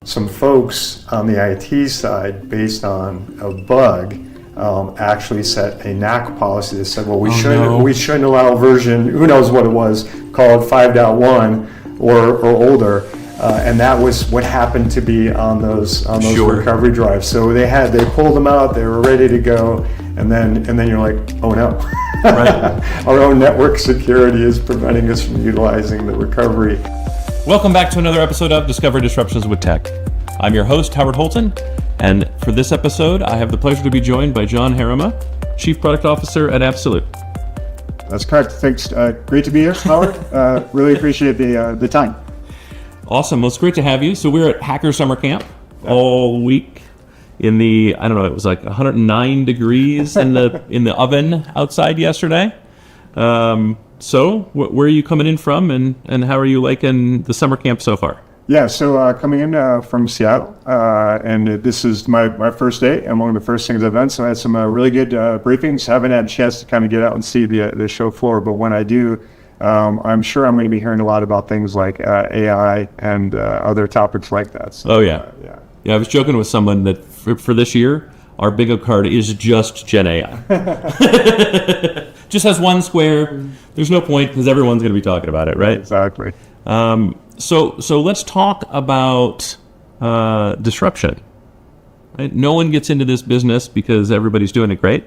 Some folks on the IT side, based on a bug, actually set a NAC policy that said, well, we shouldn't allow version, who knows what it was, called 5.1 or older. And that was what happened to be on those recovery drives. So they pulled them out, they were ready to go, and then you're like, oh no. Right. Our own network security is preventing us from utilizing the recovery. Welcome back to another episode of Discover Disruptions with Tech. I'm your host, Howard Holton, and for this episode, I have the pleasure to be joined by John Herrema, Chief Product Officer at Absolute. That's correct. Thanks. Great to be here, Howard. Really appreciate the time. Awesome. Well, it's great to have you. So we're at Hacker Summer Camp all week in the, it was like 109 degrees in the oven outside yesterday. So where are you coming in from, and how are you liking the summer camp so far? Yeah, so coming in from Seattle, and this is my first day, and one of the first things I've done, so I had some really good briefings. Haven't had a chance to kind of get out and see the show floor, but when I do, I'm sure I'm going to be hearing a lot about things like AI and other topics like that. So, yeah, I was joking with someone that for this year, our bingo card is just Gen AI. Just has one square. There's no point because everyone's going to be talking about it, right? Exactly. So let's talk about disruption. Right? No one gets into this business because everybody's doing it great.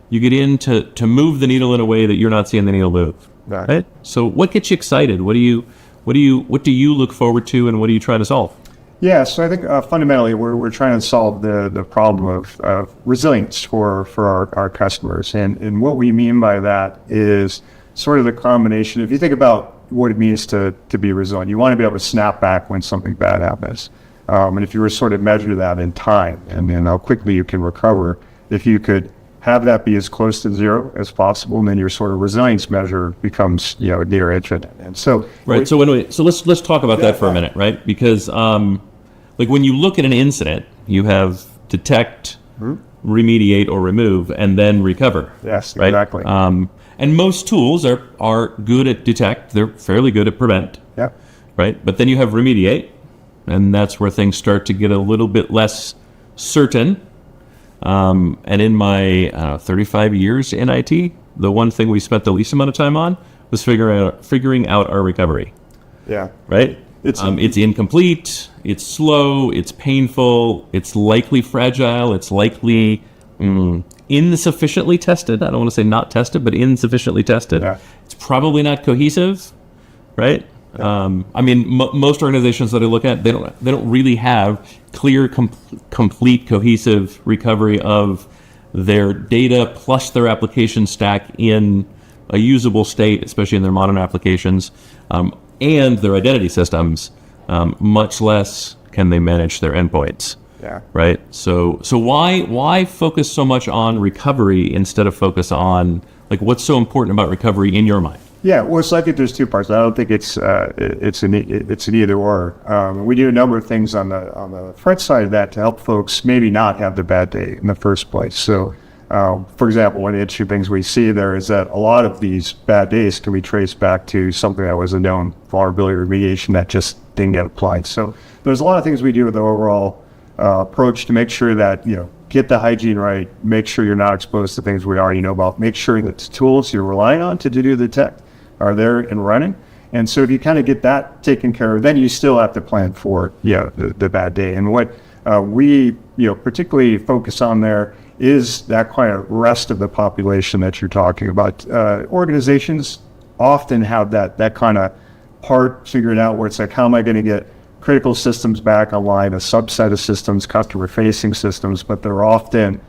You get in to move the needle in a way that you're not seeing the needle move. Right? So what gets you excited? What do you look forward to, and what are you trying to solve? Yeah, so I think fundamentally we're trying to solve the problem of resilience for our customers. And what we mean by that is sort of the combination. If you think about what it means to be resilient, you want to be able to snap back when something bad happens. And if you were sort of measure that in time and then how quickly you can recover, if you could have that be as close to zero as possible, and then your sort of resilience measure becomes near infinite. And so right. So let's talk about that for a minute, right? Because like when you look at an incident, you have detect, remediate or remove, and then recover. Yes, right? Exactly. And most tools are good at detect. They're fairly good at prevent. Yeah. Right. But then you have remediate, and that's where things start to get a little bit less certain. And in my 35 years in IT, the one thing we spent the least amount of time on was figuring out our recovery. Yeah. Right. It's incomplete. It's slow. It's painful. It's likely fragile. It's likely insufficiently tested. I don't want to say not tested, but insufficiently tested. Yeah. It's probably not cohesive, right? Yeah. Most organizations that I look at, they don't really have clear, complete, cohesive recovery of their data plus their application stack in a usable state, especially in their modern applications, and their identity systems. Much less can they manage their endpoints. Yeah. Right. So why focus so much on recovery instead of focus on like what's so important about recovery in your mind? Yeah, well, so I think there's two parts. I don't think it's an either or. We do a number of things on the front side of that to help folks maybe not have the bad day in the first place. So, for example, one of the interesting things we see there is that a lot of these bad days can be traced back to something that was a known vulnerability remediation that just didn't get applied. So there's a lot of things we do with the overall approach to make sure that get the hygiene right, make sure you're not exposed to things we already know about, make sure that the tools you're relying on to do the detect are there and running. And so if you kind of get that taken care of, then you still have to plan for the bad day. And what we particularly focus on there is that kind of rest of the population that you're talking about. Organizations often have that kind of part figured out where it's like, how am I going to get critical systems back online, a subset of systems, customer-facing systems, but they're often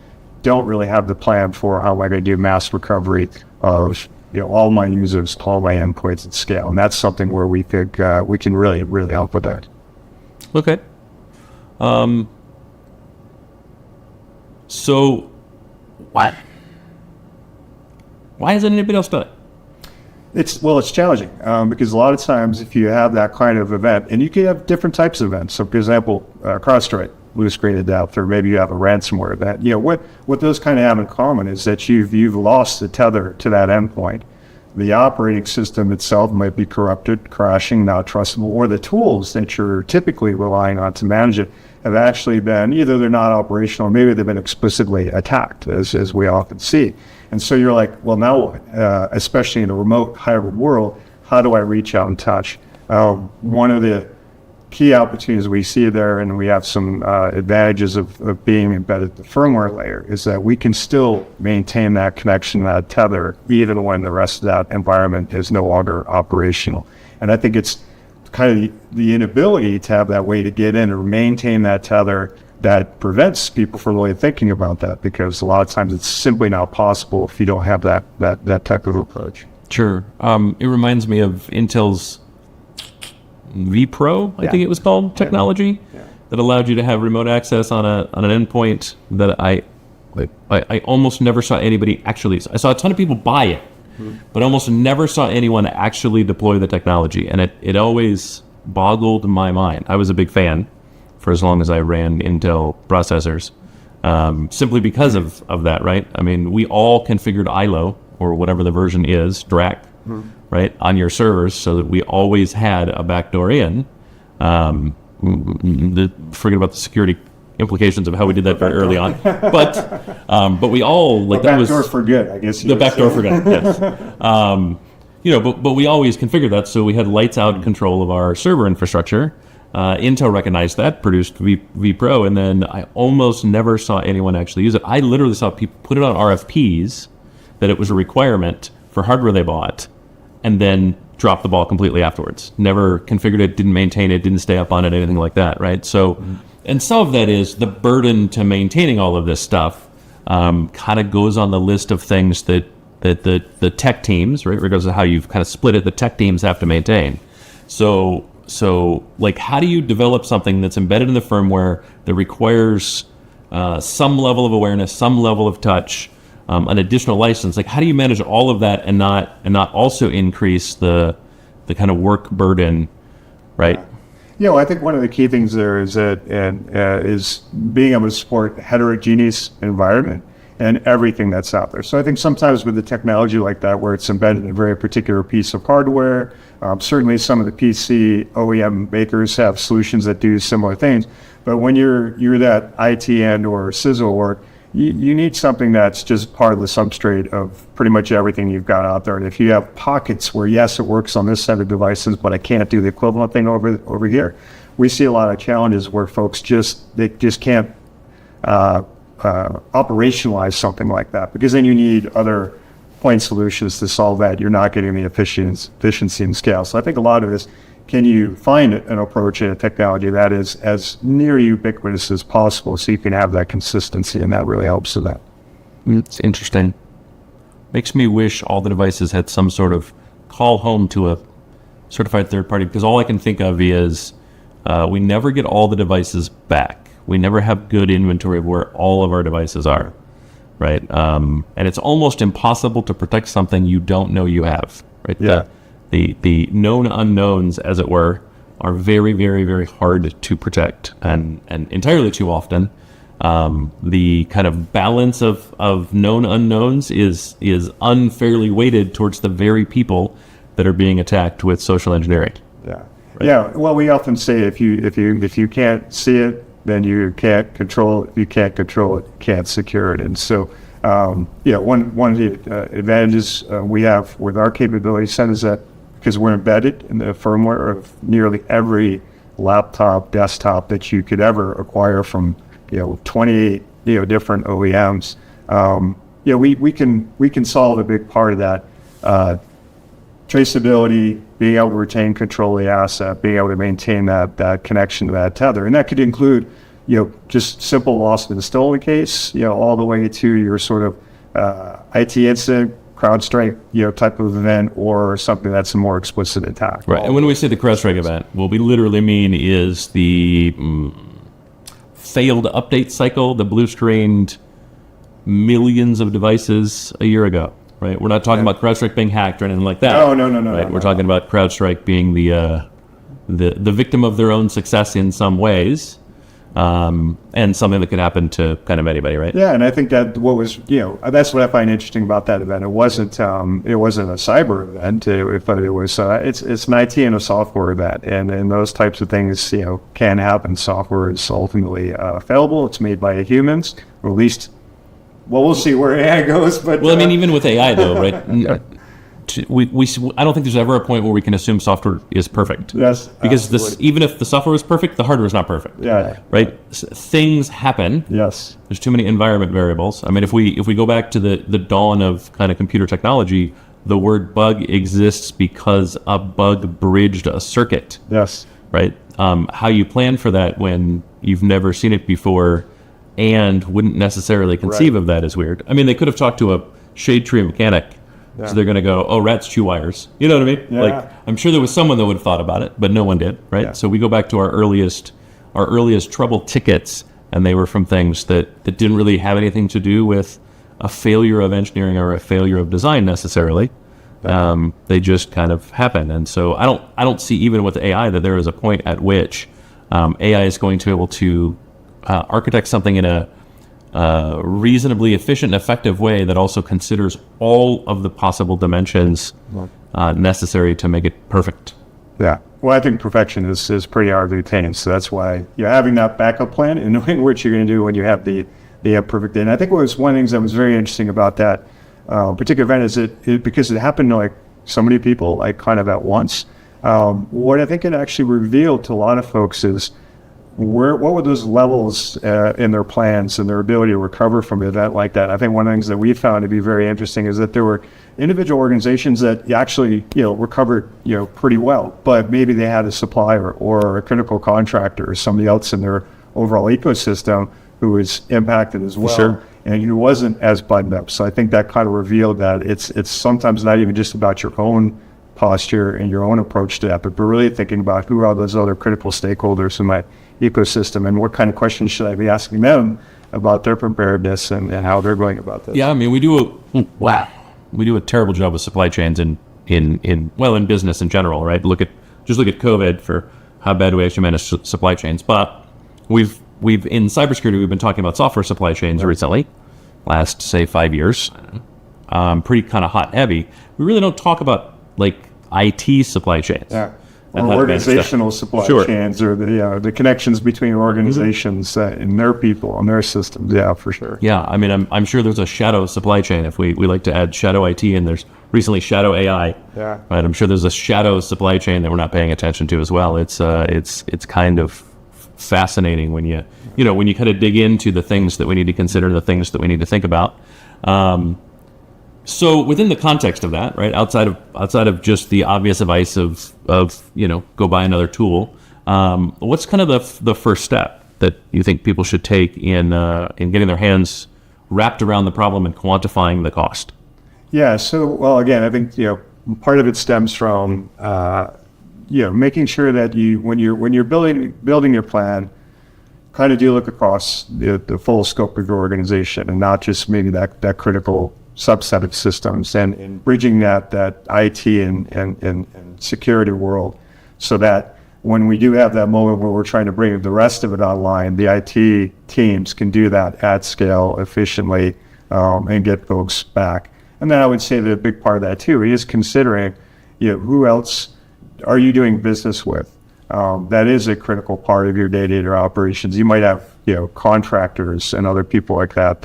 don't really have the plan for how am I going to do mass recovery of all my users, all my endpoints at scale. And that's something where we think we can really, really help with that. Okay. So why hasn't anybody else done it? It's challenging because a lot of times if you have that kind of event, and you can have different types of events. So, for example, CrowdStrike, loose graded depth, or maybe you have a ransomware event. What those kind of have in common is that you've lost the tether to that endpoint. the operating system itself might be corrupted, crashing, not trustable, or the tools that you're typically relying on to manage it have actually been, either they're not operational or maybe they've been explicitly attacked, as we often see. And so you're like, well, now what? Especially in a remote hybrid world, how do I reach out and touch? One of the key opportunities we see there, and we have some advantages of being embedded at the firmware layer, is that we can still maintain that connection, that tether, even when the rest of that environment is no longer operational. And I think it's kind of the inability to have that way to get in or maintain that tether that prevents people from really thinking about that, because a lot of times it's simply not possible if you don't have that type of approach. Sure. It reminds me of Intel's vPro, I think it was called, technology that allowed you to have remote access on an endpoint that I almost never saw anybody actually. I saw a ton of people buy it, but almost never saw anyone actually deploy the technology, and it always boggled my mind. I was a big fan for as long as I ran Intel processors, simply because of that, right? I mean, we all configured ILO, or whatever the version is, DRAC, right, on your servers, so that we always had a backdoor in. Forget about the security implications of how we did that very early on, but we all, like, that was backdoor for good, I guess. The backdoor for good, yes. But we always configured that, so we had lights out control of our server infrastructure. Intel recognized that, produced vPro, and then I almost never saw anyone actually use it. I literally saw people put it on RFPs that it was a requirement for hardware they bought, and then drop the ball completely afterwards. Never configured it, didn't maintain it, didn't stay up on it, anything like that, right? So, and some of that is the burden to maintaining all of this stuff kind of goes on the list of things that the tech teams, right, regardless of how you've kind of split it, the tech teams have to maintain. So like, how do you develop something that's embedded in the firmware that requires some level of awareness, some level of touch, an additional license? Like, how do you manage all of that and not also increase the kind of work burden, right? Yeah, well, I think one of the key things there is that is being able to support a heterogeneous environment and everything that's out there. So I think sometimes with the technology like that, where it's embedded in a very particular piece of hardware, certainly some of the PC OEM makers have solutions that do similar things. But when you're that IT and or sizzle work, you need something that's just part of the substrate of pretty much everything you've got out there. And if you have pockets where, yes, it works on this set of devices, but I can't do the equivalent thing over here, we see a lot of challenges where folks just can't operationalize something like that, because then you need other point solutions to solve that. You're not getting the efficiency and scale. So I think a lot of this, can you find an approach and a technology that is as near ubiquitous as possible, so you can have that consistency, and that really helps with that. It's interesting. Makes me wish all the devices had some sort of call home to a certified third party, because all I can think of is we never get all the devices back. We never have good inventory of where all of our devices are, right? And it's almost impossible to protect something you don't know you have, right? Yeah. The known unknowns, as it were, are very, very, very hard to protect, and entirely too often. The kind of balance of known unknowns is unfairly weighted towards the very people that are being attacked with social engineering. Yeah. Right? Yeah. Well, we often say if you can't see it, then you can't control it. If you can't control it, you can't secure it. And so, one of the advantages we have with our capability set is that because we're embedded in the firmware of nearly every laptop, desktop that you could ever acquire from 28 different OEMs, we can solve a big part of that. Traceability, being able to retain control of the asset, being able to maintain that connection to that tether. And that could include, just simple loss in a stolen case, all the way to your sort of IT incident, CrowdStrike, type of event, or something that's a more explicit attack. Right. And when we say the CrowdStrike event, what we literally mean is the failed update cycle that blue-screened millions of devices a year ago. Right, we're not talking about CrowdStrike being hacked or anything like that. No. Right, we're talking about CrowdStrike being the victim of their own success in some ways, and something that could happen to kind of anybody, right? Yeah, and I think that that's what I find interesting about that event. It wasn't a cyber event. It's an IT and a software event, and those types of things can happen. Software is ultimately fallible. It's made by humans, or at least. Well, we'll see where AI goes, but well, I mean, even with AI though, right? I don't think there's ever a point where we can assume software is perfect. Yes, because even if the software is perfect, the hardware is not perfect. Yeah. Right. Things happen. Yes. There's too many environment variables. I mean, if we go back to the dawn of kind of computer technology, the word bug exists because a bug bridged a circuit. Yes. Right. How you plan for that when you've never seen it before and wouldn't necessarily conceive of that is weird. I mean, they could have talked to a shade tree mechanic. Yeah. So they're going to go, oh, rats chew wires. You know what I mean? Yeah. Like, I'm sure there was someone that would have thought about it, but no one did, right? Yeah. So we go back to our earliest trouble tickets, and they were from things that didn't really have anything to do with a failure of engineering or a failure of design necessarily. Yeah. They just kind of happen. And so I don't see, even with AI, that there is a point at which AI is going to be able to architect something in a reasonably efficient and effective way that also considers all of the possible dimensions necessary to make it perfect. Yeah. Well, I think perfection is pretty hard to attain. So that's why you're having that backup plan and knowing what you're going to do when you have the perfect day. And I think what was one of the things that was very interesting about that particular event is because it happened to like so many people, like kind of at once. What I think it actually revealed to a lot of folks is what were those levels in their plans and their ability to recover from an event like that. I think one of the things that we found to be very interesting is that there were individual organizations that actually recovered pretty well, but maybe they had a supplier or a critical contractor or somebody else in their overall ecosystem who was impacted as well. Sure. And who wasn't as buttoned up. So I think that kind of revealed that it's sometimes not even just about your own posture and your own approach to that, but we're really thinking about who are those other critical stakeholders in my ecosystem and what kind of questions should I be asking them about their preparedness and how they're going about this. Yeah, I mean, we do a terrible job with supply chains in business in general, right? Just look at COVID for how bad we actually manage supply chains. But we've in cybersecurity, we've been talking about software supply chains recently, last say 5 years, pretty kind of hot and heavy. We really don't talk about like IT supply chains. Yeah. Or organizational supply chains, or the connections between organizations and their people and their systems. Yeah, for sure. Yeah, I mean, I'm sure there's a shadow supply chain. If we like to add shadow IT, and there's recently shadow AI. Yeah. Right. I'm sure there's a shadow supply chain that we're not paying attention to as well. It's kind of fascinating when you kind of dig into the things that we need to consider, the things that we need to think about. So within the context of that, right, outside of just the obvious advice of go buy another tool, what's kind of the first step that you think people should take in getting their hands wrapped around the problem and quantifying the cost? Yeah. So, well, again, I think part of it stems from making sure that when you're building your plan, kind of do look across the full scope of your organization and not just maybe that critical subset of systems, and bridging that IT and security world, so that when we do have that moment where we're trying to bring the rest of it online, the IT teams can do that at scale efficiently and get folks back. And then I would say that a big part of that too is considering who else are you doing business with. That is a critical part of your day-to-day operations. You might have contractors and other people like that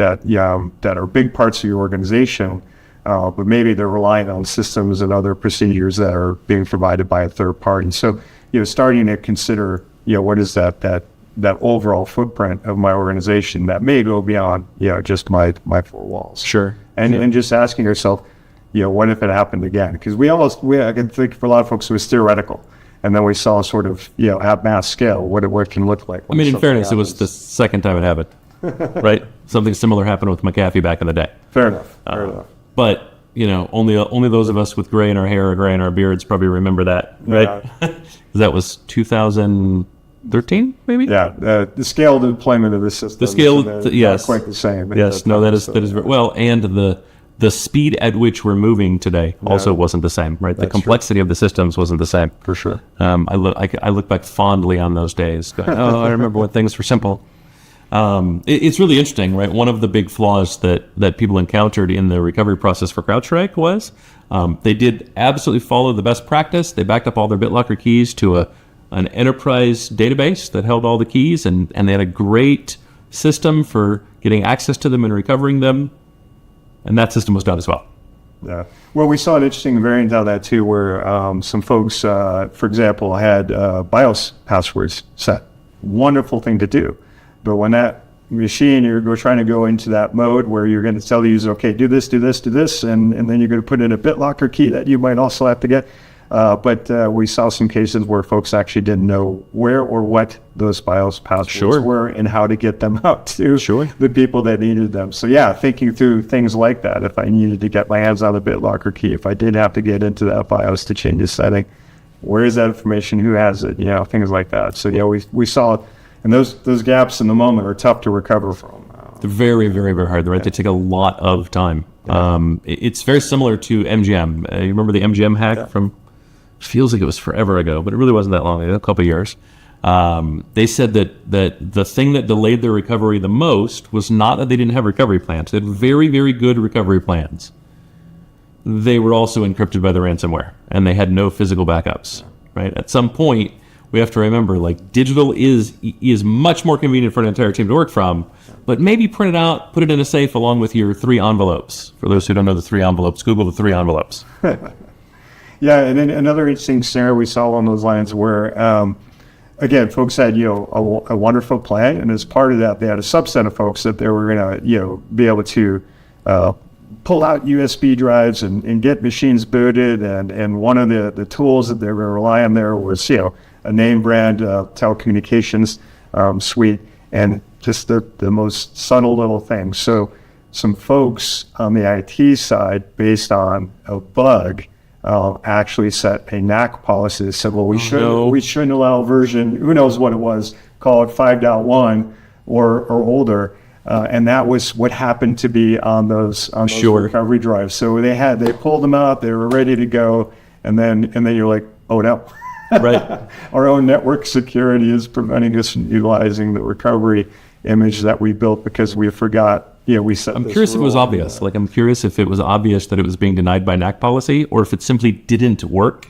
are big parts of your organization, but maybe they're relying on systems and other procedures that are being provided by a third party. So starting to consider what is that overall footprint of my organization that may go beyond just my four walls. Sure. And just asking yourself, what if it happened again? Because I can think for a lot of folks it was theoretical. And then we saw sort of, at mass scale, what it can look like. I mean, in fairness, it was the second time it happened, right? Something similar happened with McAfee back in the day. Fair enough. But, only those of us with gray in our hair or gray in our beards probably remember that, right? That was 2013, maybe? Yeah, the scale of the deployment of the system. The scale, yes. Not quite the same. Yes, no, that is very well. And the speed at which we're moving today also wasn't the same, right? The complexity of the systems wasn't the same. For sure. I look back fondly on those days. Going, oh, I remember when things were simple. It's really interesting, right? One of the big flaws that people encountered in the recovery process for CrowdStrike was they did absolutely follow the best practice. They backed up all their BitLocker keys to an enterprise database that held all the keys, and they had a great system for getting access to them and recovering them. And that system was done as well. Yeah. Well, we saw an interesting variant of that too, where some folks, for example, had BIOS passwords set. Wonderful thing to do. But when that machine, you're trying to go into that mode where you're going to tell the user, okay, do this, and then you're going to put in a BitLocker key that you might also have to get. But we saw some cases where folks actually didn't know where or what those BIOS passwords were and how to get them out to the people that needed them. So yeah, thinking through things like that, if I needed to get my hands on the BitLocker key, if I did have to get into that BIOS to change the setting, where is that information, who has it, things like that. So yeah, we saw it, and those gaps in the moment are tough to recover from. They're very, very, very hard, right? They take a lot of time. It's very similar to MGM. You remember the MGM hack from... Feels like it was forever ago, but it really wasn't that long ago, a couple of years. They said that the thing that delayed their recovery the most was not that they didn't have recovery plans. They had very, very good recovery plans. They were also encrypted by the ransomware, and they had no physical backups, right? At some point, we have to remember, like, digital is much more convenient for an entire team to work from, but maybe print it out, put it in a safe along with your 3 envelopes. For those who don't know the 3 envelopes, Google the 3 envelopes. Yeah, and then another interesting scenario we saw along those lines where, again, folks had a wonderful plan, and as part of that, they had a subset of folks that they were going to be able to pull out USB drives and get machines booted, and one of the tools that they were going to rely on there was a name brand telecommunications suite, and just the most subtle little things. So some folks on the IT side, based on a bug, actually set a NAC policy that said, well, we shouldn't allow version, who knows what it was, call it 5.1 or older. And that was what happened to be on those recovery drives. So they pulled them out, they were ready to go, and then you're like, oh no. Right. Our own network security is preventing us from utilizing the recovery image that we built because we forgot. I'm curious if it was obvious. I'm curious if it was obvious that it was being denied by NAC policy, or if it simply didn't work,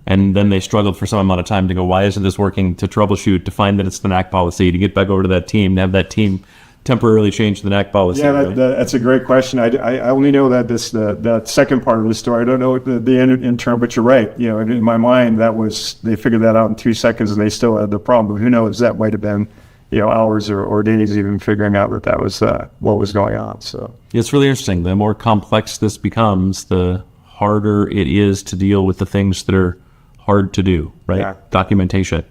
and then they struggled for some amount of time to go, why isn't this working, to troubleshoot, to find that it's the NAC policy, to get back over to that team, to have that team temporarily change the NAC policy. Yeah, that's a great question. I only know that that second part of the story. I don't know the end term, but you're right. In my mind, they figured that out in 2 seconds, and they still had the problem. But who knows? That might have been hours or days even figuring out that was what was going on. So it's really interesting. The more complex this becomes, the harder it is to deal with the things that are hard to do, right? Yeah. Documentation.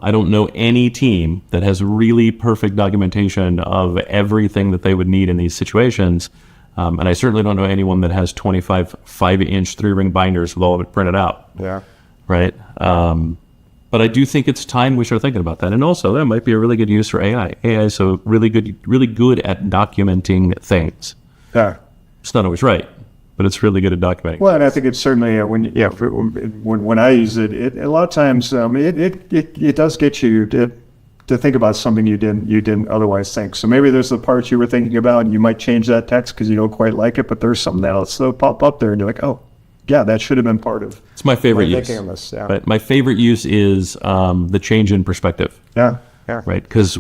I don't know any team that has really perfect documentation of everything that they would need in these situations. And I certainly don't know anyone that has 25 5-inch 3-ring binders with all of it printed out. Yeah. Right? But I do think it's time we start thinking about that. And also, that might be a really good use for AI. AI is so really good at documenting things. Yeah. It's not always right, but it's really good at documenting. Well, and I think it's certainly when I use it, a lot of times it does get you to think about something you didn't otherwise think. So maybe there's the parts you were thinking about, and you might change that text because you don't quite like it, but there's something else that'll pop up there, and you're like, oh. Yeah, that should have been part of. It's my favorite use. But my favorite use is the change in perspective. Yeah. Right, because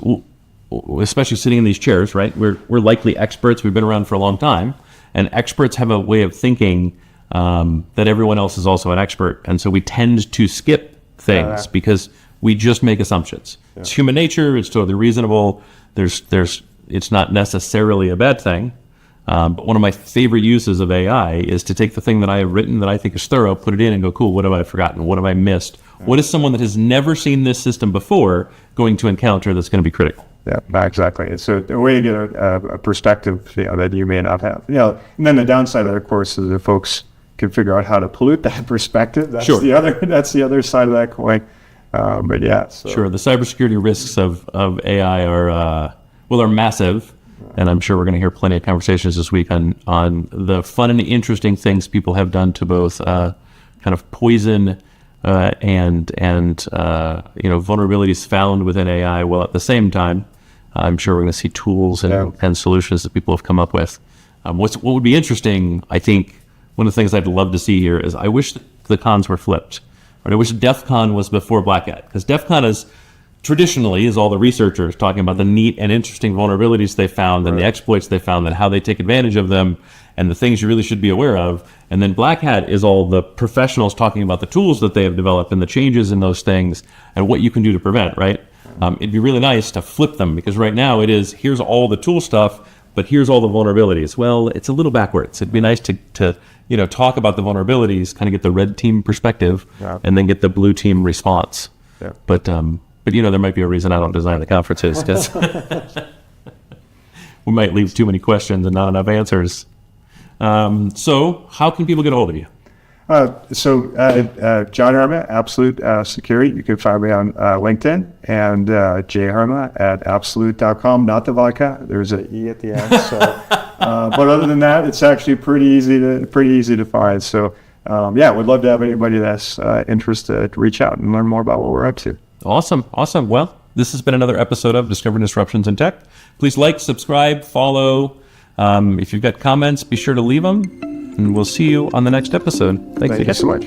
especially sitting in these chairs, right? We're likely experts. We've been around for a long time, and experts have a way of thinking that everyone else is also an expert, and so we tend to skip things because we just make assumptions. Yeah. It's human nature. It's totally reasonable. It's not necessarily a bad thing. But one of my favorite uses of AI is to take the thing that I have written that I think is thorough, put it in and go, cool, what have I forgotten? What have I missed? What is someone that has never seen this system before going to encounter that's going to be critical? Yeah, exactly. It's a way to get a perspective that you may not have. And then the downside of that, of course, is that folks can figure out how to pollute that perspective. That's the other side of that coin. But yeah. So. Sure. The cybersecurity risks of AI are massive. And I'm sure we're going to hear plenty of conversations this week on the fun and interesting things people have done to both kind of poison and vulnerabilities found within AI, while at the same time, I'm sure we're going to see tools and solutions that people have come up with. What would be interesting, I think, one of the things I'd love to see here is I wish the cons were flipped. Right? I wish DEF CON was before Black Hat, because DEF CON is traditionally all the researchers talking about the neat and interesting vulnerabilities they found and the exploits they found and how they take advantage of them and the things you really should be aware of. And then Black Hat is all the professionals talking about the tools that they have developed and the changes in those things and what you can do to prevent, right? It'd be really nice to flip them, because right now it is, here's all the tool stuff, but here's all the vulnerabilities. Well, it's a little backwards. It'd be nice to talk about the vulnerabilities, kind of get the red team perspective, and then get the blue team response. Yeah. But there might be a reason I don't design the conferences, because we might leave too many questions and not enough answers. So how can people get a hold of you? John Herrema, Absolute Security. You can find me on LinkedIn, and jherrema at absolute.com. Not the vodka. There's an E at the end. So, but other than that, it's actually pretty easy to find. So, would love to have anybody that's interested to reach out and learn more about what we're up to. Awesome. Well, this has been another episode of Discovering Disruptions in Tech. Please like, subscribe, follow. If you've got comments, be sure to leave them. And we'll see you on the next episode. Thank you so much.